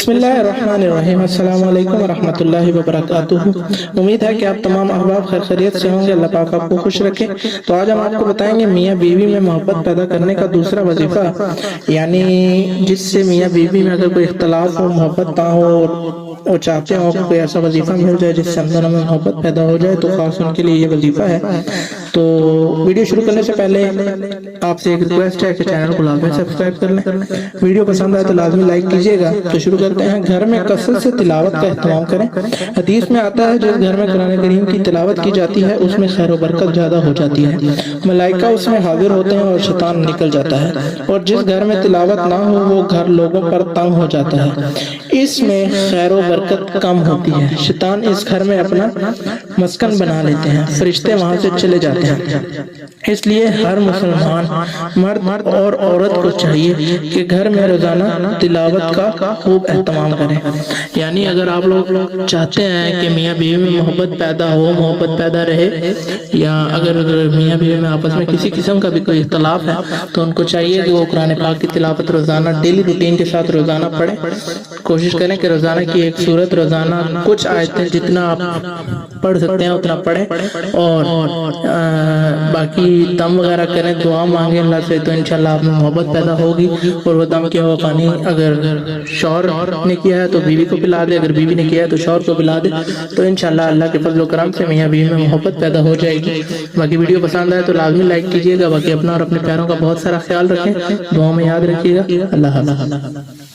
बिस्मिल्लाहिर्रहमानिर्रहीम। अस्सलाम वालेकुम रहमतुल्लाहि व बरकातुहू। उम्मीद है कि आप तमाम अहबाब खैर खैरियत से होंगे। अल्लाह पाक आपको खुश रखे। तो आज हम आपको बताएंगे मियाँ बीवी में मोहब्बत पैदा करने का दूसरा वजीफा, यानी जिससे मियाँ बीवी में अगर कोई इख्तलाफ हो, मोहब्बत ना हो और चाहते हो कि कोई ऐसा वजीफा मिल जाए जिससे अंदर हमें मोहब्बत पैदा हो जाए, तो खास उनके लिए ये वजीफा है। तो वीडियो शुरू करने से पहले आपसे एक रिक्वेस्ट है कि चैनल को लाजमी सब्सक्राइब कर लें। वीडियो पसंद आए तो लाजमी लाइक कीजिएगा। तो शुरू करते हैं। घर में कसरत से तिलावत का एहतमाम करें। हदीस में आता है जिस घर में कुरान करीम की तिलावत की जाती है उसमें खैर व बरकत ज्यादा हो जाती है, मलाइका उसमें हाजिर होते हैं और शैतान निकल जाता है। और जिस घर में तिलावत ना हो वो घर लोगों पर तंग हो जाता है, इसमें खैर व बरकत कम होती है। शैतान इस घर में अपना मस्कन बना लेते हैं, फरिश्ते वहां से चले जाते हैं। इसलिए हर मुसलमान मर्द और औरत को चाहिए कि घर में रोजाना तिलावत का खूब एहतमाम करें। यानी अगर आप लोग चाहते हैं कि मियाँ बीवी में मोहब्बत पैदा हो, मोहब्बत पैदा रहे, या अगर मियाँ बीवी में आपस में किसी किस्म का भी कोई इख्तलाफ है, तो उनको चाहिए कि वो कुरान पाक की तिलावत रोजाना डेली रूटीन के साथ रोजाना पढ़ें। कोशिश करें कि रोजाना की एक सूरत, रोजाना कुछ आयतें जितना आप पढ़ सकते हैं उतना पढ़ें, और बाकी दम वगैरह करें, दुआ मांगे अल्लाह से, तो इंशाल्लाह आप में मोहब्बत पैदा होगी। और वो दम किया हुआ पानी अगर शौहर ने किया है तो बीवी को पिला दे, अगर बीवी ने किया है तो शौहर को पिला दे, तो इंशाल्लाह अल्लाह के फजल करम से मियाँ बीवी में मोहब्बत पैदा हो जाएगी। बाकी वीडियो पसंद आए तो लाजमी लाइक कीजिएगा। बाकी अपना और अपने प्यारों का बहुत सारा ख्याल रखें, दुआ में याद रखिएगा। अल्लाह हाफ़िज़।